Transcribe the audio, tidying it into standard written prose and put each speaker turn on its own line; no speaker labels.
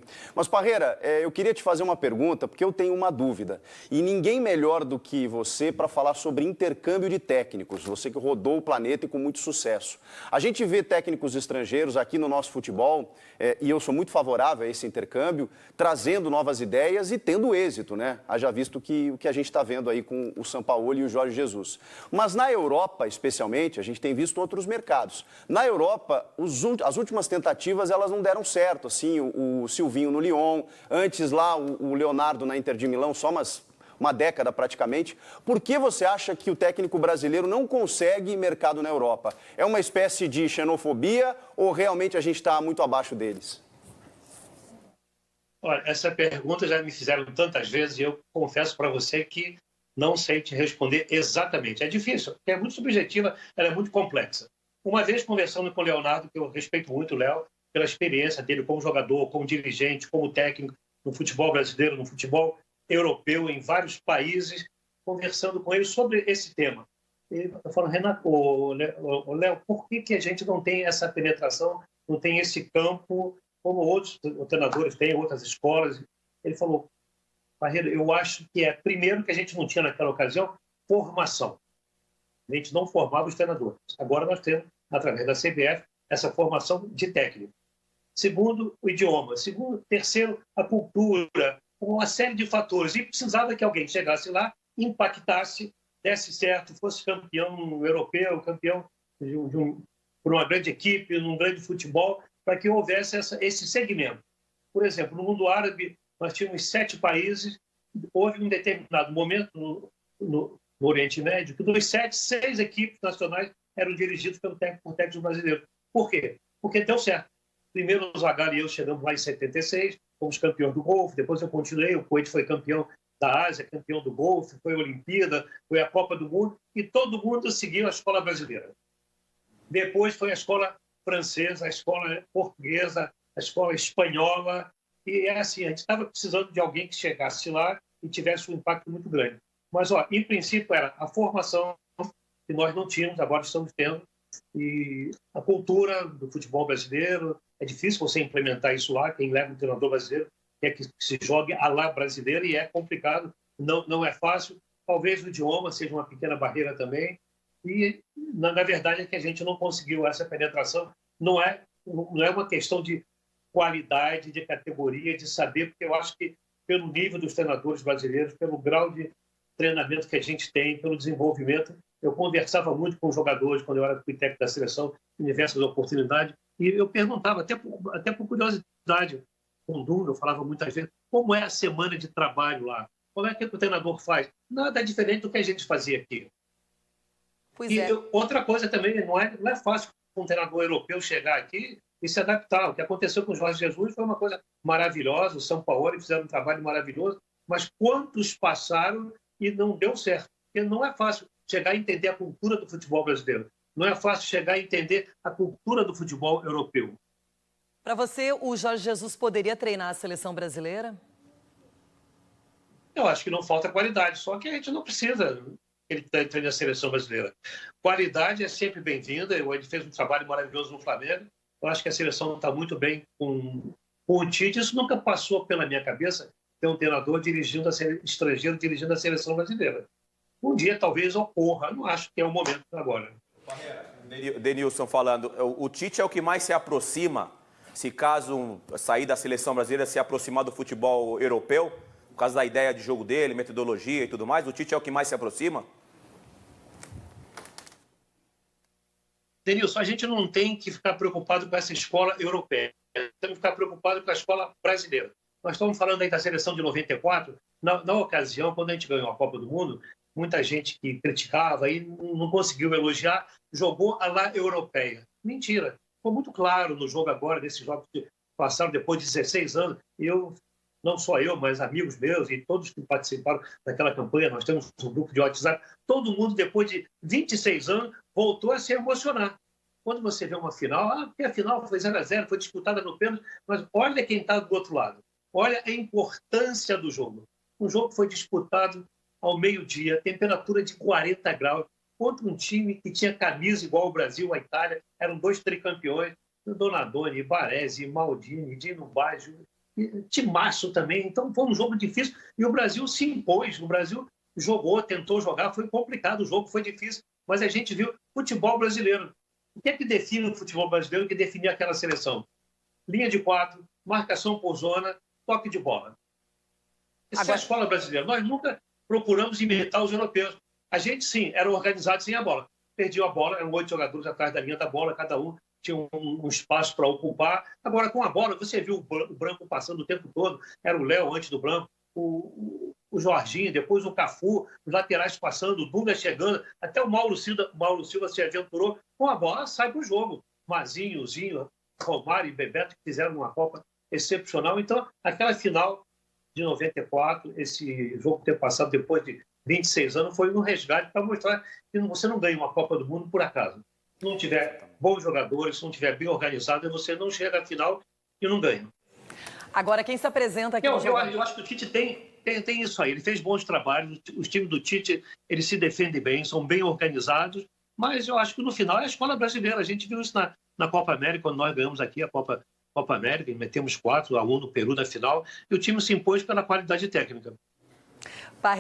Sim. Mas, Parreira, eu queria te fazer uma pergunta, porque eu tenho uma dúvida. E ninguém melhor do que você para falar sobre intercâmbio de técnicos. Você que rodou o planeta e com muito sucesso. A gente vê técnicos estrangeiros aqui no nosso futebol, e eu sou muito favorável a esse intercâmbio, trazendo novas ideias e tendo êxito, né? Haja visto o que a gente está vendo aí com o Sampaoli e o Jorge Jesus. Mas na Europa, especialmente, a gente tem visto outros mercados. Na Europa, as últimas tentativas, elas não deram certo, assim, o Silvinho no Lyon, antes lá o Leonardo na Inter de Milão, só uma década praticamente. Por que você acha que o técnico brasileiro não consegue mercado na Europa? É uma espécie de xenofobia ou realmente a gente está muito abaixo deles?
Olha, essa pergunta já me fizeram tantas vezes e eu confesso para você que não sei te responder exatamente. É difícil, porque é muito subjetiva, ela é muito complexa. Uma vez conversando com o Leonardo, que eu respeito muito o Léo, pela experiência dele como jogador, como dirigente, como técnico no futebol brasileiro, no futebol europeu, em vários países, conversando com ele sobre esse tema. Ele falou, Renato, Léo, por que a gente não tem essa penetração, não tem esse campo, como outros treinadores têm, outras escolas? Ele falou, Parreira, eu acho que primeiro, que a gente não tinha naquela ocasião formação. A gente não formava os treinadores. Agora nós temos, através da CBF, essa formação de técnico. Segundo, o idioma. Terceiro, a cultura. Uma série de fatores. E precisava que alguém chegasse lá, impactasse, desse certo, fosse campeão europeu, campeão por uma grande equipe, num grande futebol, para que houvesse esse segmento. Por exemplo, no mundo árabe, nós tínhamos 7 países. Houve um determinado momento no Oriente Médio que dos 7, 6 equipes nacionais eram dirigidos por técnicos brasileiros. Por quê? Porque deu certo. Primeiro o Zagallo e eu chegamos lá em 76, fomos campeões do Golfo, depois eu continuei, o Kuwait foi campeão da Ásia, campeão do Golfo, foi a Olimpíada, foi a Copa do Mundo, e todo mundo seguiu a escola brasileira. Depois foi a escola francesa, a escola portuguesa, a escola espanhola, e é assim, a gente estava precisando de alguém que chegasse lá e tivesse um impacto muito grande. Mas, em princípio, era a formação que nós não tínhamos, agora estamos tendo, e a cultura do futebol brasileiro. É difícil você implementar isso lá. Quem leva um treinador brasileiro quer que se jogue à la brasileira e é complicado, não é fácil. Talvez o idioma seja uma pequena barreira também. E, na verdade, é que a gente não conseguiu essa penetração. Não é uma questão de qualidade, de categoria, de saber, porque eu acho que pelo nível dos treinadores brasileiros, pelo grau de treinamento que a gente tem, pelo desenvolvimento. Eu conversava muito com jogadores quando eu era técnico da seleção, em diversas oportunidades, e eu perguntava, até por curiosidade, com dúvida, eu falava muitas vezes, como é a semana de trabalho lá? Como é que o treinador faz? Nada diferente do que a gente fazia aqui. Outra coisa também, não é fácil um treinador europeu chegar aqui e se adaptar. O que aconteceu com o Jorge Jesus foi uma coisa maravilhosa, o São Paulo fizeram um trabalho maravilhoso, mas quantos passaram e não deu certo? Porque não é fácil chegar a entender a cultura do futebol brasileiro. Não é fácil chegar a entender a cultura do futebol europeu.
Para você, o Jorge Jesus poderia treinar a seleção brasileira?
Eu acho que não falta qualidade, só que a gente não precisa que ele treine a seleção brasileira. Qualidade é sempre bem-vinda. Ele fez um trabalho maravilhoso no Flamengo. Eu acho que a seleção está muito bem com o Tite. Isso nunca passou pela minha cabeça, ter um treinador estrangeiro dirigindo a seleção brasileira. Um dia talvez ocorra, não acho que é o momento agora.
Denilson falando, o Tite é o que mais se aproxima, se caso sair da seleção brasileira, se aproximar do futebol europeu, por causa da ideia de jogo dele, metodologia e tudo mais, o Tite é o que mais se aproxima?
Denilson, a gente não tem que ficar preocupado com essa escola europeia, temos que ficar preocupado com a escola brasileira. Nós estamos falando aí da seleção de 94, na ocasião, quando a gente ganhou a Copa do Mundo, muita gente que criticava e não conseguiu elogiar, jogou a la europeia. Mentira. Ficou muito claro no jogo agora, nesses jogos que passaram depois de 16 anos. Não só eu, mas amigos meus e todos que participaram daquela campanha, nós temos um grupo de WhatsApp, todo mundo, depois de 26 anos, voltou a se emocionar. Quando você vê uma final, porque a final foi 0-0, foi disputada no pênalti, mas olha quem está do outro lado. Olha a importância do jogo. Um jogo que foi disputado ao meio-dia, temperatura de 40 graus, contra um time que tinha camisa igual ao Brasil, a Itália, eram 2 tricampeões, Donadoni, Baresi, Maldini, Dino Baggio, timaço também. Então, foi um jogo difícil e o Brasil se impôs. O Brasil jogou, tentou jogar, foi complicado o jogo, foi difícil, mas a gente viu futebol brasileiro. O que é que define o futebol brasileiro, que definia aquela seleção? Linha de 4, marcação por zona, toque de bola. Essa é a escola brasileira. Nós nunca procuramos imitar os europeus. A gente, sim, era organizado sem a bola. Perdia a bola, eram 8 jogadores atrás da linha da bola, cada um tinha um espaço para ocupar. Agora, com a bola, você viu o Branco passando o tempo todo, era o Léo antes do Branco, o Jorginho, depois o Cafu, os laterais passando, o Dunga chegando, até o Mauro Silva se aventurou. Com a bola, sai para o jogo. Mazinho, Zinho, Romário e Bebeto, que fizeram uma Copa excepcional. Então, aquela final de 94, esse jogo ter passado depois de 26 anos, foi um resgate para mostrar que você não ganha uma Copa do Mundo por acaso. Se não tiver bons jogadores, se não tiver bem organizado, você não chega à final e não ganha.
Agora, quem se apresenta aqui...
Eu acho que o Tite tem isso aí. Ele fez bons trabalhos. Os times do Tite, eles se defendem bem, são bem organizados. Mas eu acho que no final é a escola brasileira. A gente viu isso na Copa América, quando nós ganhamos aqui a Copa América, metemos 4-1 no Peru na final, e o time se impôs pela qualidade técnica.